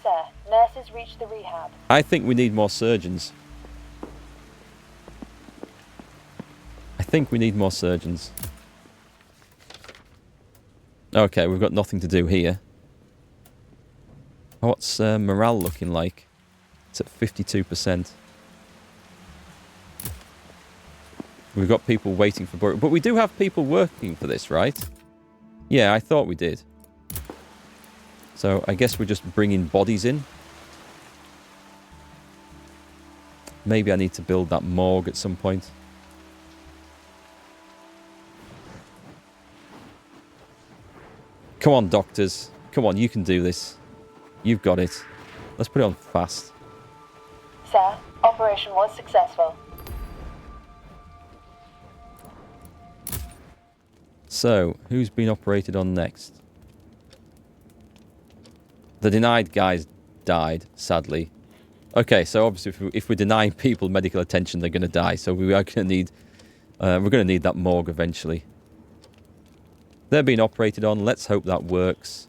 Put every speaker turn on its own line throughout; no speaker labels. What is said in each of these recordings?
sir. Nurses reached the rehab.
I think we need more surgeons. I think we need more surgeons. Okay, we've got nothing to do here. What's morale looking like? It's at 52%. We've got people waiting for... But we do have people working for this, right? Yeah, I thought we did. So I guess we're just bringing bodies in. Maybe I need to build that morgue at some point. Come on, doctors. Come on, you can do this. You've got it. Let's put it on fast.
Sir, operation was successful.
So, who's been operated on next? The denied guys died, sadly. Okay, so obviously if we're denying people medical attention, they're going to die. So we are going to need... we're going to need that morgue eventually. They're being operated on. Let's hope that works.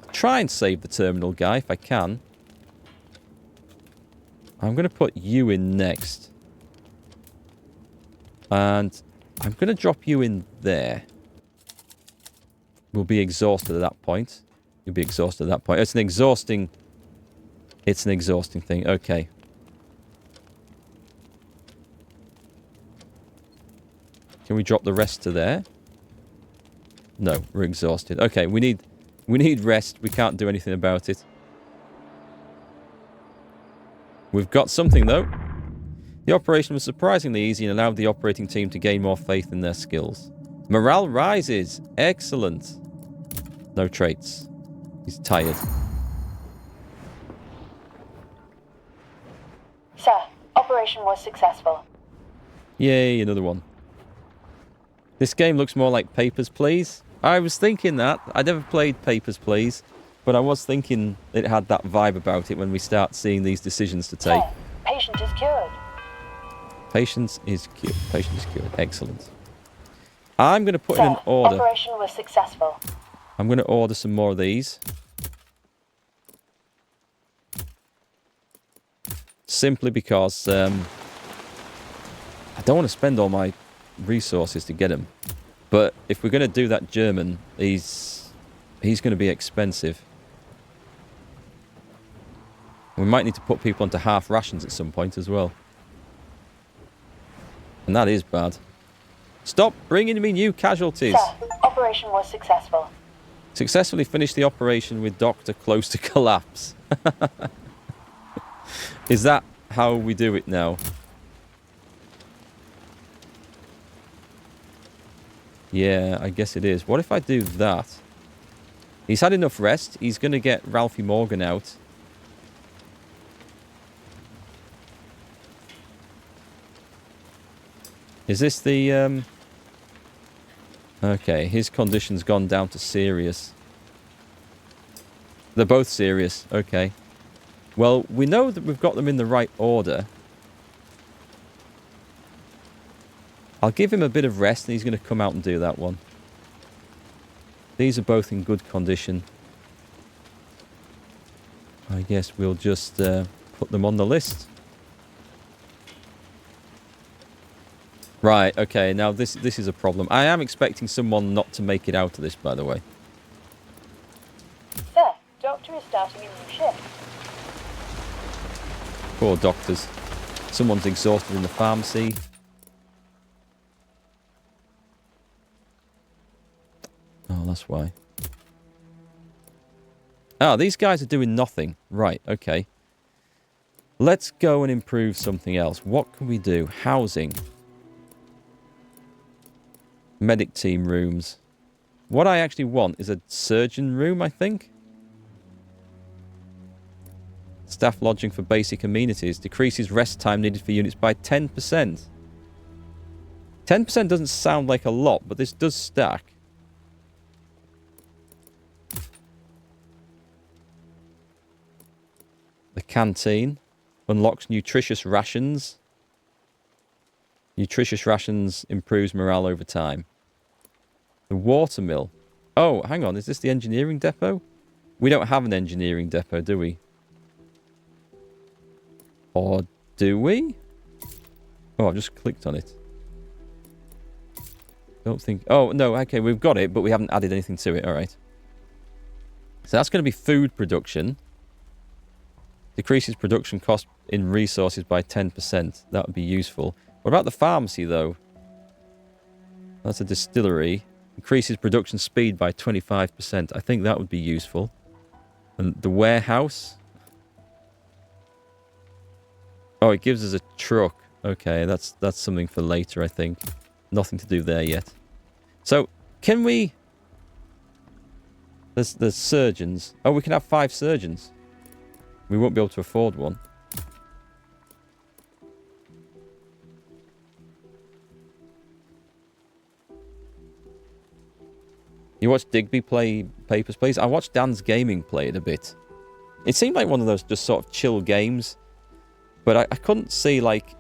I'll try and save the terminal guy if I can. I'm going to put you in next. And I'm going to drop you in there. We'll be exhausted at that point. You'll be exhausted at that point. It's an exhausting thing. Okay. Can we drop the rest to there? No, we're exhausted. Okay, we need rest. We can't do anything about it. We've got something though. The operation was surprisingly easy and allowed the operating team to gain more faith in their skills. Morale rises. Excellent. No traits. He's tired.
Sir, operation was successful.
Yay, another one. This game looks more like Papers, Please. I was thinking that. I never played Papers, Please, but I was thinking it had that vibe about it when we start seeing these decisions to take.
Sir, patient is cured.
Patience is cured. Patient is cured. Excellent. I'm going to put in an order.
Operation was successful.
I'm going to order some more of these. Simply because I don't want to spend all my resources to get them. But if we're going to do that German, he's going to be expensive. We might need to put people onto half rations at some point as well. And that is bad. Stop bringing me new casualties.
Sir, operation was successful.
Successfully finished the operation with Doctor close to collapse. Is that how we do it now? Yeah, I guess it is. What if I do that? He's had enough rest. He's going to get Ralphie Morgan out. Is this the... Okay, his condition's gone down to serious. They're both serious. Okay. Well, we know that we've got them in the right order. I'll give him a bit of rest and he's going to come out and do that one. These are both in good condition. I guess we'll just put them on the list. Right, okay, now this is a problem. I am expecting someone not to make it out of this, by the way.
Sir, doctor is starting a new shift.
Poor doctors. Someone's exhausted in the pharmacy. Oh, that's why. Ah, these guys are doing nothing. Right, okay. Let's go and improve something else. What can we do? Housing. Medic team rooms. What I actually want is a surgeon room, I think. Staff lodging for basic amenities. Decreases rest time needed for units by 10%. 10% doesn't sound like a lot, but this does stack. The canteen unlocks nutritious rations. Nutritious rations improves morale over time. The water mill. Oh, hang on. Is this the engineering depot? We don't have an engineering depot, do we? Or do we? Oh, I've just clicked on it. Don't think... Oh, no, okay, we've got it, but we haven't added anything to it. All right. So that's going to be food production. Decreases production cost in resources by 10%. That would be useful. What about the pharmacy, though? That's a distillery. Increases production speed by 25%. I think that would be useful. And the warehouse... Oh, it gives us a truck. Okay, that's something for later, I think. Nothing to do there yet. So, can we... There's surgeons. Oh, we can have 5 surgeons. We won't be able to afford one. You watch Digby play Papers, Please? I watched Dan's Gaming play it a bit. It seemed like one of those just sort of chill games. But I couldn't see, like...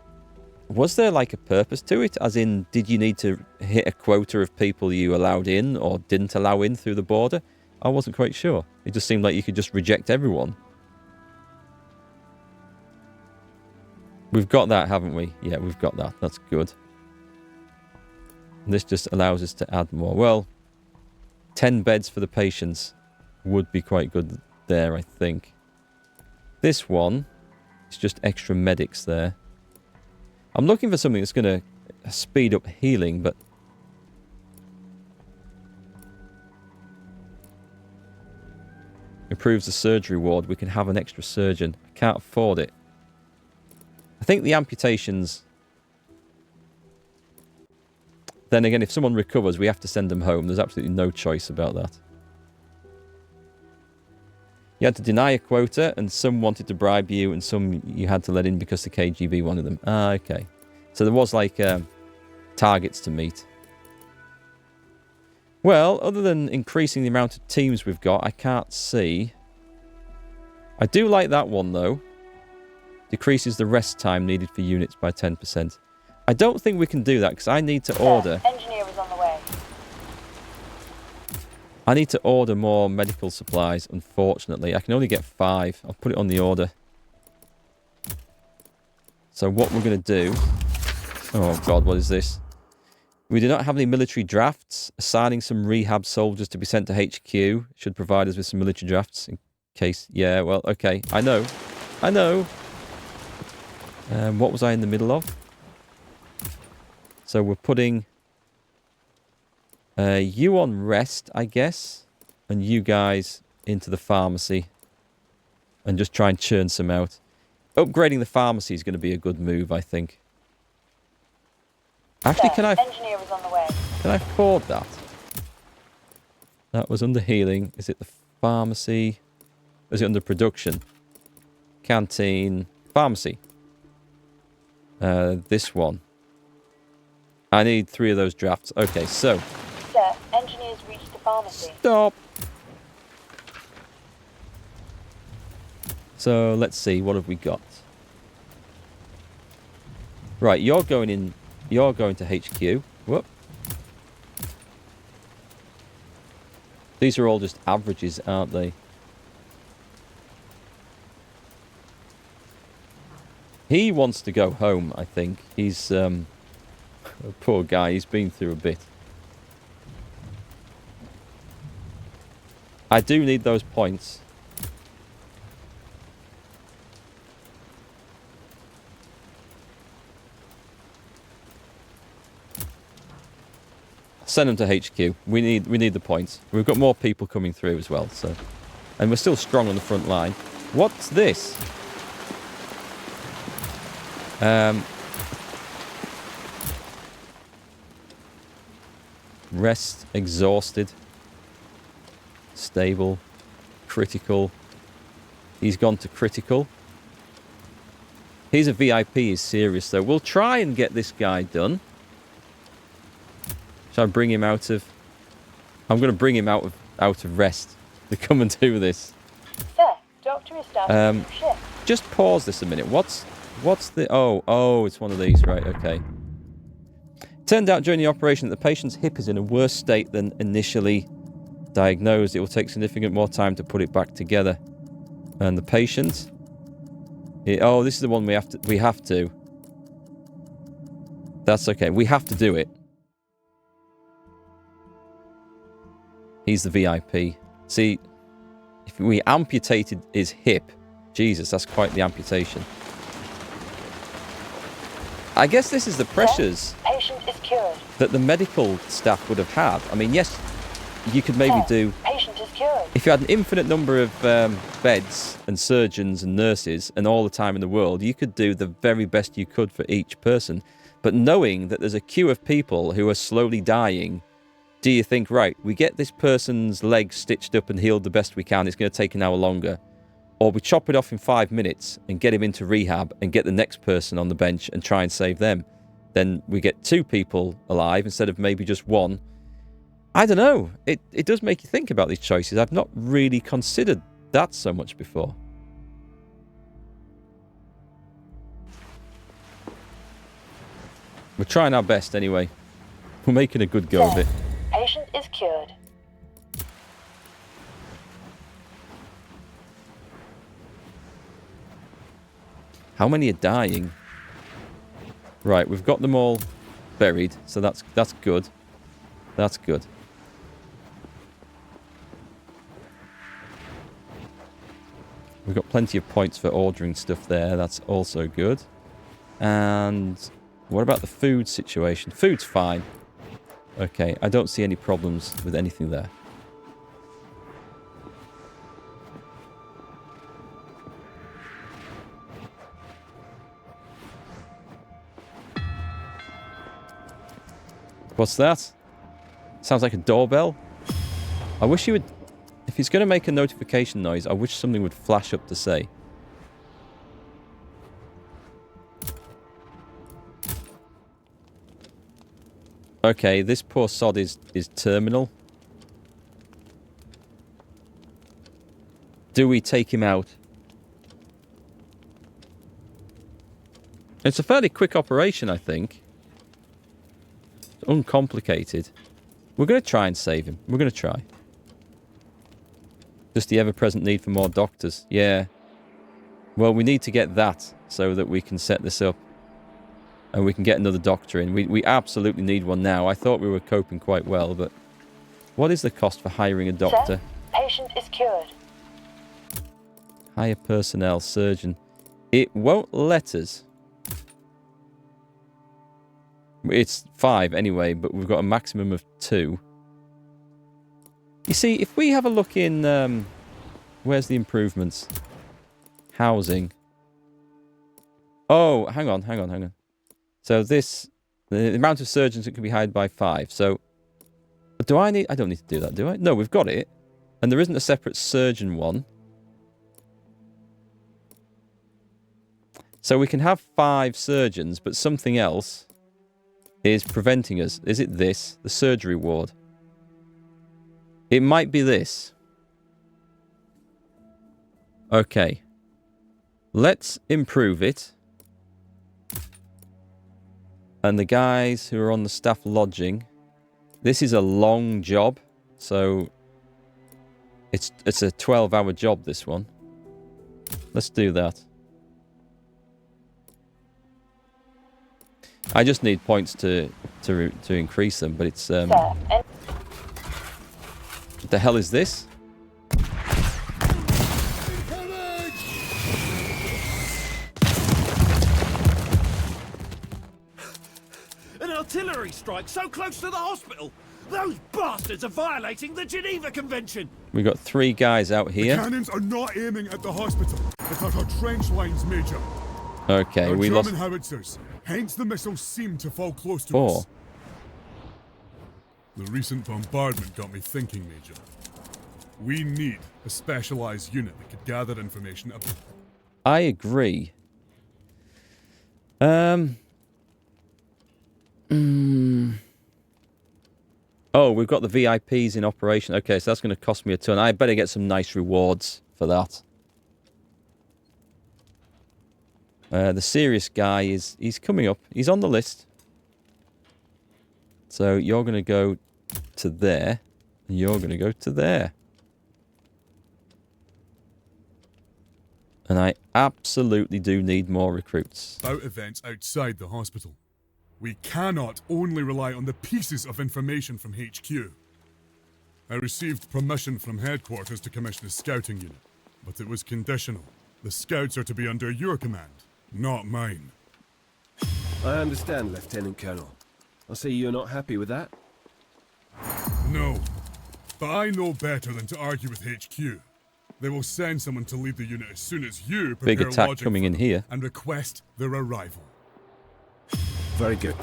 Was there, like, a purpose to it? As in, did you need to hit a quota of people you allowed in or didn't allow in through the border? I wasn't quite sure. It just seemed like you could just reject everyone. We've got that, haven't we? Yeah, we've got that. That's good. And this just allows us to add more. Well, 10 beds for the patients would be quite good there, I think. This one is just extra medics there. I'm looking for something that's going to speed up healing, but... Improves the surgery ward. We can have an extra surgeon. I can't afford it. I think the amputations... Then again, if someone recovers, we have to send them home. There's absolutely no choice about that. You had to deny a quota, and some wanted to bribe you, and some you had to let in because the KGB wanted them. Ah, okay. So there was, like, targets to meet. Well, other than increasing the amount of teams we've got, I can't see. I do like that one, though. Decreases the rest time needed for units by 10%. I don't think we can do that, because I need to order...
Engineer is on the way.
I need to order more medical supplies, unfortunately. I can only get 5. I'll put it on the order. So what we're going to do... Oh, God, what is this? We do not have any military drafts. Assigning some rehab soldiers to be sent to HQ should provide us with some military drafts in case... Yeah, well, okay. I know. I know. What was I in the middle of? So we're putting... you on rest, I guess. And you guys into the pharmacy. And just try and churn some out. Upgrading the pharmacy is going to be a good move, I think. Actually, can I...
Engineer is on the way.
Can I afford that? That was under healing. Is it the pharmacy? Is it under production? Canteen. Pharmacy. This one. I need 3 of those drafts. Okay, so...
Sir, engineers reached the pharmacy.
Stop! So, let's see. What have we got? Right, you're going in... You're going to HQ. Whoop. These are all just averages, aren't they? He wants to go home, I think. He's, a poor guy. He's been through a bit. I do need those points. Send them to HQ. We need the points. We've got more people coming through as well, so... And we're still strong on the front line. What's this? Rest, exhausted. Stable. Critical. He's gone to critical. He's a VIP, he's serious though. We'll try and get this guy done. Shall I bring him out of... I'm going to bring him out of rest to come and do this.
Sir, doctor is starting a new shift.
Just pause this a minute. What's the... Oh, it's one of these. Right, okay. Turned out during the operation that the patient's hip is in a worse state than initially Diagnosed. It will take significant more time to put it back together. And the patient. Oh, this is the one we have to. That's okay. We have to do it. He's the VIP. See, if we amputated his hip, Jesus, that's quite the amputation. I guess this is the pressures
Patient is cured.
that the medical staff would have had. I mean, yes, you could maybe do...
Patient is cured.
If you had an infinite number of beds and surgeons and nurses and all the time in the world, you could do the very best you could for each person. But knowing that there's a queue of people who are slowly dying, do you think, right, we get this person's leg stitched up and healed the best we can, it's going to take an hour longer, or we chop it off in 5 minutes and get him into rehab and get the next person on the bench and try and save them? Then we get 2 people alive instead of maybe just 1. I don't know. It does make you think about these choices. I've not really considered that so much before. We're trying our best anyway. We're making a good go of it.
Patient is cured.
How many are dying? Right, we've got them all buried, so that's good. That's good. We've got plenty of points for ordering stuff there. That's also good. And what about the food situation? Food's fine. Okay, I don't see any problems with anything there. What's that? Sounds like a doorbell. I wish you would... If he's going to make a notification noise, I wish something would flash up to say. Okay, this poor sod is terminal. Do we take him out? It's a fairly quick operation, I think. It's uncomplicated. We're going to try and save him. We're going to try. Just the ever-present need for more doctors. Yeah. Well, we need to get that so that we can set this up. And we can get another doctor in. We absolutely need one now. I thought we were coping quite well, but... What is the cost for hiring a doctor?
Sir, patient is cured.
Hire personnel, surgeon. It won't let us. It's 5 anyway, but we've got a maximum of 2. You see, if we have a look in... where's the improvements? Housing. Oh, hang on. So this... The amount of surgeons that can be hired by 5. So... Do I need... I don't need to do that, do I? No, we've got it. And there isn't a separate surgeon one. So we can have 5 surgeons, but something else is preventing us. Is it this? The surgery ward. It might be this. Okay. Let's improve it. And the guys who are on the staff lodging. This is a long job. So it's a 12-hour job, this one. Let's do that. I just need points to increase them, but it's what the hell is this?
An artillery strike so close to the hospital! Those bastards are violating the Geneva Convention!
We got 3 guys out here.
The cannons are not aiming at the hospital. It's at our trench lines, Major.
Okay, we
German
lost
howitzers. Hence the missiles seem to fall close to
4.
us. The recent bombardment got me thinking, Major. We need a specialized unit that could gather information about...
I agree. Oh, we've got the VIPs in operation. Okay, so that's going to cost me a ton. I better get some nice rewards for that. The serious guy he's coming up. He's on the list. So you're going to go to there. And you're going to go to there. And I absolutely do need more recruits.
About events outside the hospital. We cannot only rely on the pieces of information from HQ. I received permission from headquarters to commission a scouting unit, but it was conditional. The scouts are to be under your command, not mine.
I understand, Lieutenant Colonel. I see you're not happy with that.
No, but I know better than to argue with HQ. They will send someone to lead the unit as soon as you prepare
Big attack
lodging
coming
for
in
them
here.
and request their arrival.
Very good.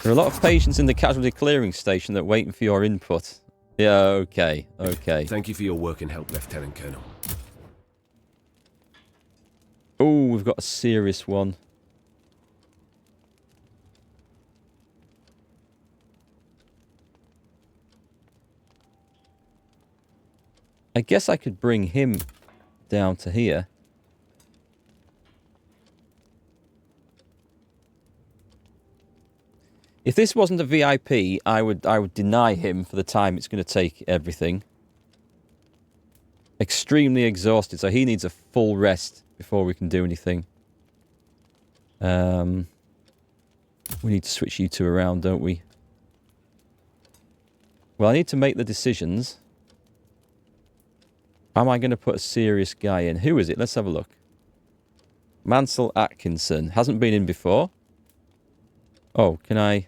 There are a lot of patients in the casualty clearing station that are waiting for your input. Yeah, okay, okay.
Thank you for your work and help, Lieutenant Colonel.
Oh, we've got a serious one. I guess I could bring him down to here. If this wasn't a VIP, I would deny him for the time it's going to take everything. Extremely exhausted, so he needs a full rest before we can do anything. We need to switch you two around, don't we? Well, I need to make the decisions. Am I going to put a serious guy in? Who is it? Let's have a look. Mansell Atkinson. Hasn't been in before. Oh, can I...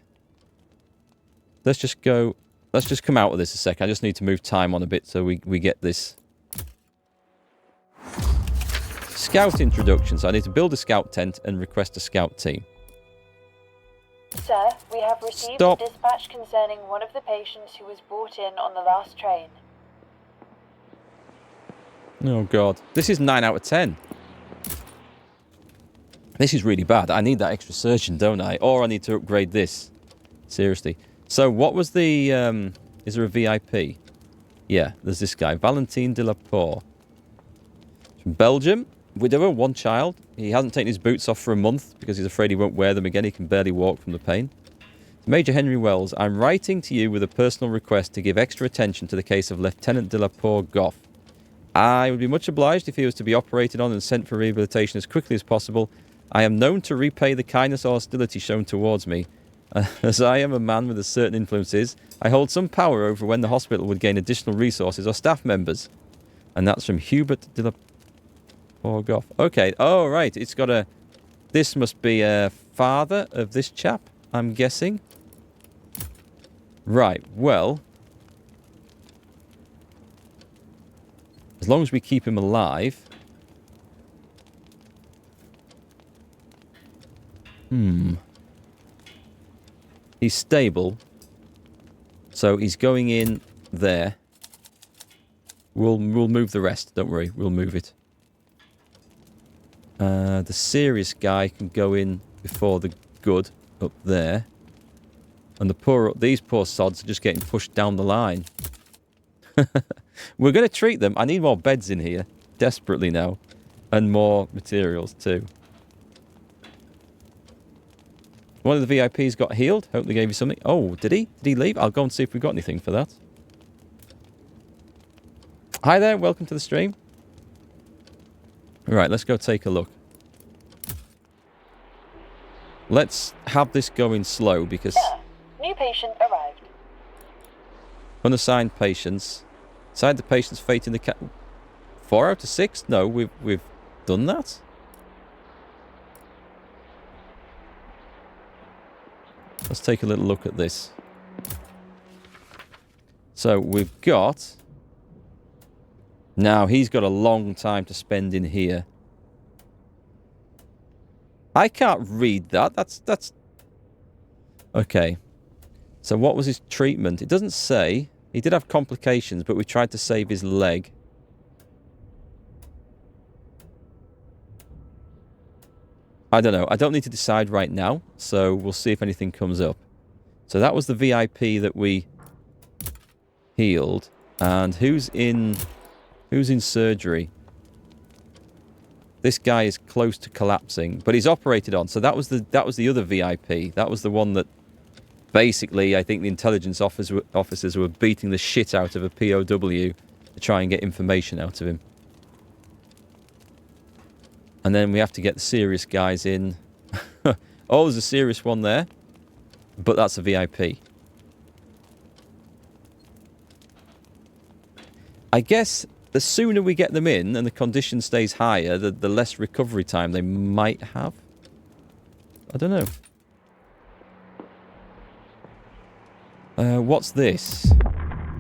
Let's just go... Let's just come out of this a sec. I just need to move time on a bit so we get this. Scout introduction. So I need to build a scout tent and request a scout team.
Sir, we have received
Stop.
a dispatch concerning one of the patients who was brought in on the last train.
Oh, God. This is 9 out of 10. This is really bad. I need that extra surgeon, don't I? Or I need to upgrade this. Seriously. So, what was the... is there a VIP? Yeah, there's this guy. Valentin de la Poor. From Belgium. Widower, 1 child. He hasn't taken his boots off for a month because he's afraid he won't wear them again. He can barely walk from the pain. Major Henry Wells, I'm writing to you with a personal request to give extra attention to the case of Lieutenant de la Poor Goff. I would be much obliged if he was to be operated on and sent for rehabilitation as quickly as possible. I am known to repay the kindness or hostility shown towards me. As I am a man with a certain influences, I hold some power over when the hospital would gain additional resources or staff members. And that's from Hubert de la Poor Goff. Okay, oh right, it's got a... This must be a father of this chap, I'm guessing. Right, well... As long as we keep him alive. He's stable. So he's going in there. We'll move the rest. Don't worry. We'll move it. The serious guy can go in before the good up there. And these poor sods are just getting pushed down the line. We're going to treat them. I need more beds in here. Desperately now. And more materials too. One of the VIPs got healed. Hope they gave you something. Oh, did he? Did he leave? I'll go and see if we've got anything for that. Hi there. Welcome to the stream. Right, let's go take a look. Let's have this going slow because...
Sir, new patient arrived.
Unassigned patients. Aside the patient's fate in the 4 out of 6? No, we've done that. Let's take a little look at this. So we've got... Now he's got a long time to spend in here. I can't read that. That's... Okay. So what was his treatment? It doesn't say. He did have complications, but we tried to save his leg. I don't know. I don't need to decide right now, so we'll see if anything comes up. So that was the VIP that we healed. And who's in surgery? This guy is close to collapsing, but he's operated on. So that was the other VIP. That was the one that Basically, I think the intelligence officers were beating the shit out of a POW to try and get information out of him. And then we have to get the serious guys in. Oh, there's a serious one there. But that's a VIP. I guess the sooner we get them in and the condition stays higher, the less recovery time they might have. I don't know. What's this?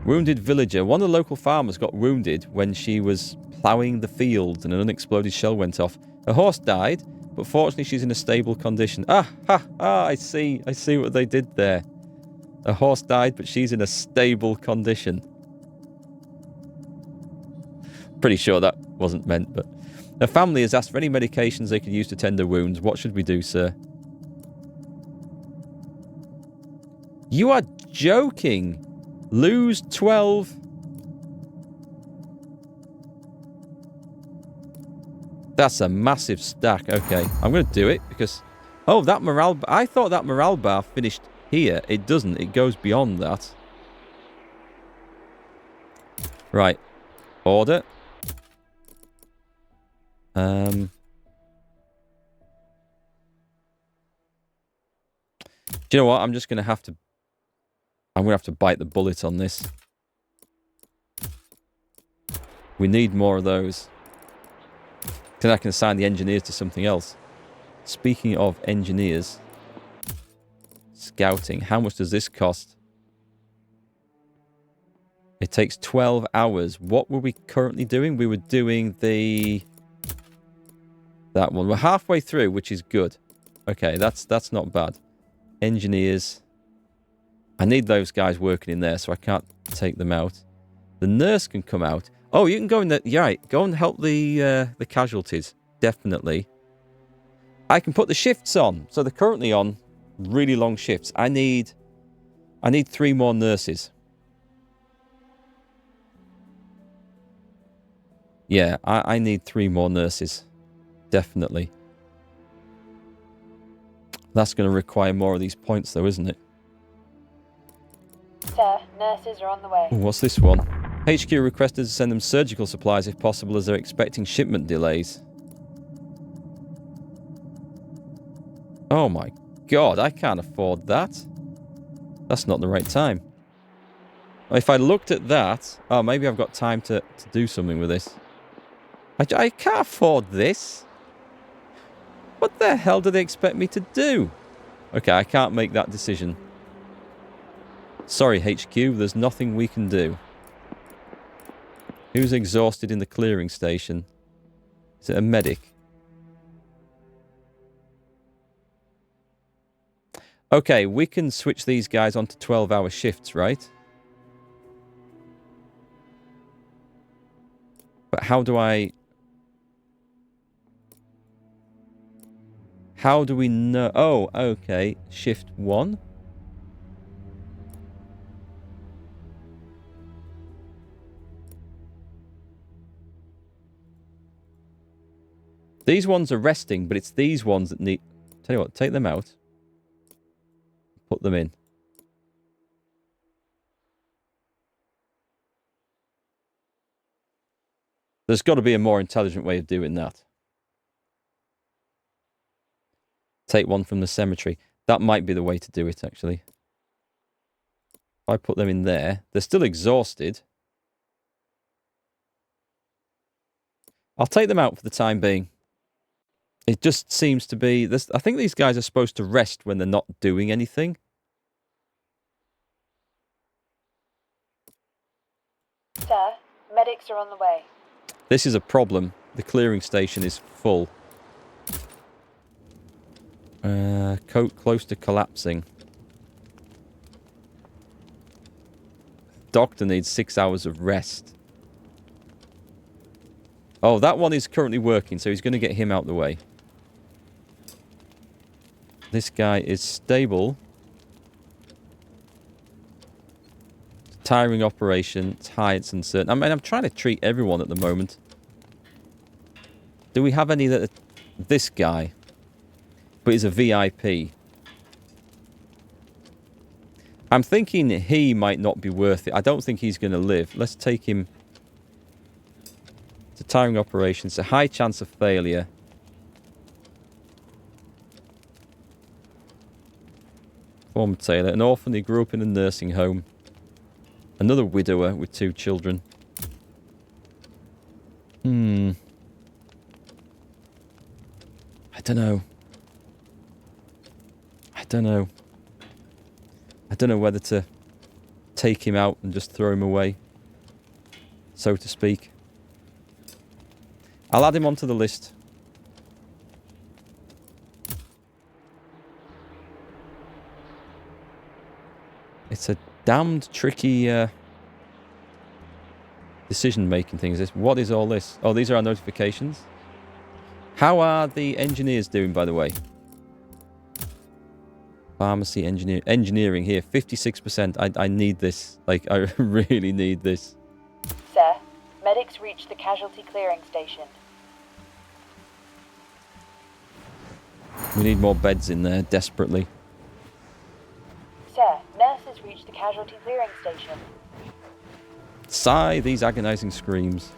Wounded villager. One of the local farmers got wounded when she was ploughing the fields and an unexploded shell went off. Her horse died, but fortunately she's in a stable condition. I see what they did there. Her horse died, but she's in a stable condition. Pretty sure that wasn't meant, but... Her family has asked for any medications they could use to tend her wounds. What should we do, sir? You are joking. Lose 12. That's a massive stack. Okay, I'm going to do it because... Oh, that morale... I thought that morale bar finished here. It doesn't. It goes beyond that. Right. Order. Do you know what? I'm just going to have to... I'm going to have to bite the bullet on this. We need more of those. Then I can assign the engineers to something else. Speaking of engineers... Scouting. How much does this cost? It takes 12 hours. What were we currently doing? We were doing the... That one. We're halfway through, which is good. Okay, that's not bad. Engineers... I need those guys working in there, so I can't take them out. The nurse can come out. Oh, you can go in there. Yeah, right. Go and help the casualties. Definitely. I can put the shifts on. So they're currently on really long shifts. I need 3 more nurses. Yeah, I need 3 more nurses. Definitely. That's going to require more of these points, though, isn't it?
Sir, nurses are on the way.
Ooh, what's this one? HQ requested to send them surgical supplies if possible as they're expecting shipment delays. Oh my god, I can't afford that. That's not the right time. If I looked at that... Oh, maybe I've got time to do something with this. I can't afford this. What the hell do they expect me to do? Okay, I can't make that decision. Sorry, HQ, there's nothing we can do. Who's exhausted in the clearing station? Is it a medic? Okay, we can switch these guys onto 12-hour shifts, right? But how do I... How do we know... Oh, okay. Shift 1. These ones are resting, but it's these ones that need... Tell you what, take them out. Put them in. There's got to be a more intelligent way of doing that. Take one from the cemetery. That might be the way to do it, actually. If I put them in there, they're still exhausted. I'll take them out for the time being. It just seems to be... This, I think these guys are supposed to rest when they're not doing anything.
Sir, medics are on the way.
This is a problem. The clearing station is full. Close to collapsing. Doctor needs 6 hours of rest. Oh, that one is currently working, so he's going to get him out the way. This guy is stable. Tiring operation. It's high, it's uncertain. I mean, I'm trying to treat everyone at the moment. Do we have any that... This guy. But he's a VIP. I'm thinking he might not be worth it. I don't think he's going to live. Let's take him. It's a tiring operation. It's a high chance of failure. Former tailor. An orphan who grew up in a nursing home. Another widower with 2 children. I don't know. I don't know. I don't know whether to take him out and just throw him away, so to speak. I'll add him onto the list. It's a damned tricky decision-making thing. Is this? What is all this? Oh, these are our notifications. How are the engineers doing, by the way? Pharmacy, engineering here, 56%. I need this. Like, I really need this.
Sir, medics reached the casualty clearing station.
We need more beds in there, desperately.
Sir, nurses reached the casualty clearing station.
Sigh these agonizing screams.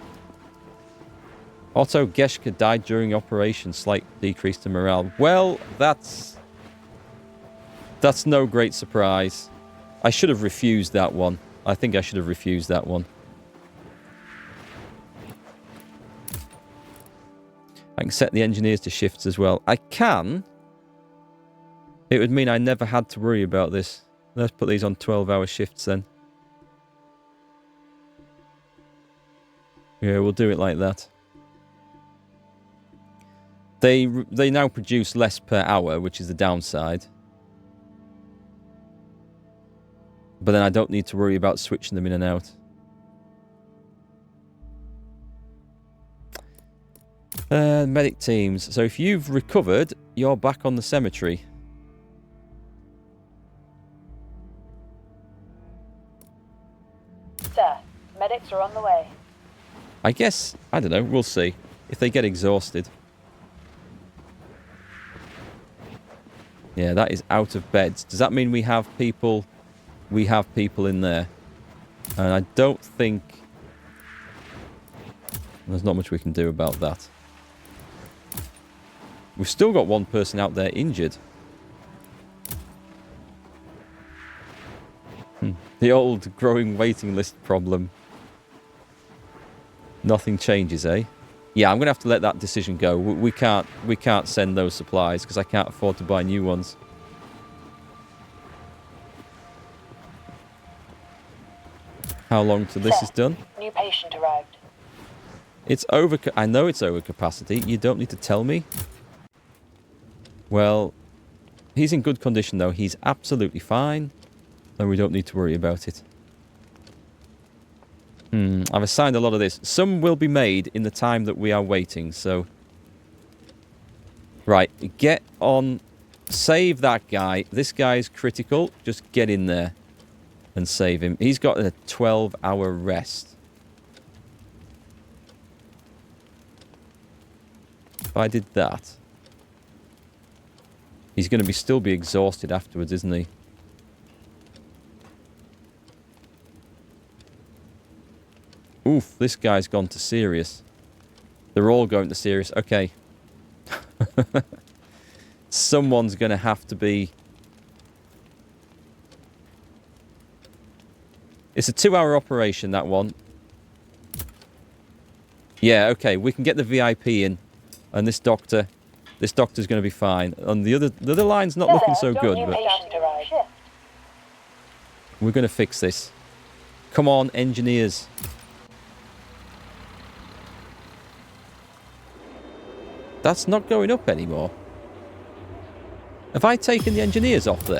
Otto Geschke died during operation. Slight decrease to morale. Well, that's no great surprise. I should have refused that one. I think I should have refused that one. I can set the engineers to shifts as well. I can. It would mean I never had to worry about this. Let's put these on 12-hour shifts then. Yeah, we'll do it like that. They now produce less per hour, which is the downside. But then I don't need to worry about switching them in and out. Medic teams. So if you've recovered, you're back on the cemetery.
Sir, medics are on the way.
I guess, I don't know, we'll see. If they get exhausted. Yeah, that is out of beds. Does that mean we have people? We have people in there. And I don't think... There's not much we can do about that. We've still got one person out there injured. The old growing waiting list problem. Nothing changes, eh? Yeah, I'm going to have to let that decision go. We can't send those supplies because I can't afford to buy new ones. How long till this is done?
New patient arrived.
It's over... I know it's over capacity. You don't need to tell me. Well, he's in good condition though. He's absolutely fine. And we don't need to worry about it. I've assigned a lot of this. Some will be made in the time that we are waiting, so... Right, get on... Save that guy. This guy's critical. Just get in there and save him. He's got a 12-hour rest. If I did that... He's going to still be exhausted afterwards, isn't he? Oof, this guy's gone to serious. They're all going to serious. Okay. Someone's going to have to be... It's a 2-hour operation, that one. Yeah, okay, we can get the VIP in. And this doctor's going to be fine. And the other line's not looking so good, but... We're going to fix this. Come on, engineers. That's not going up anymore. Have I taken the engineers off there?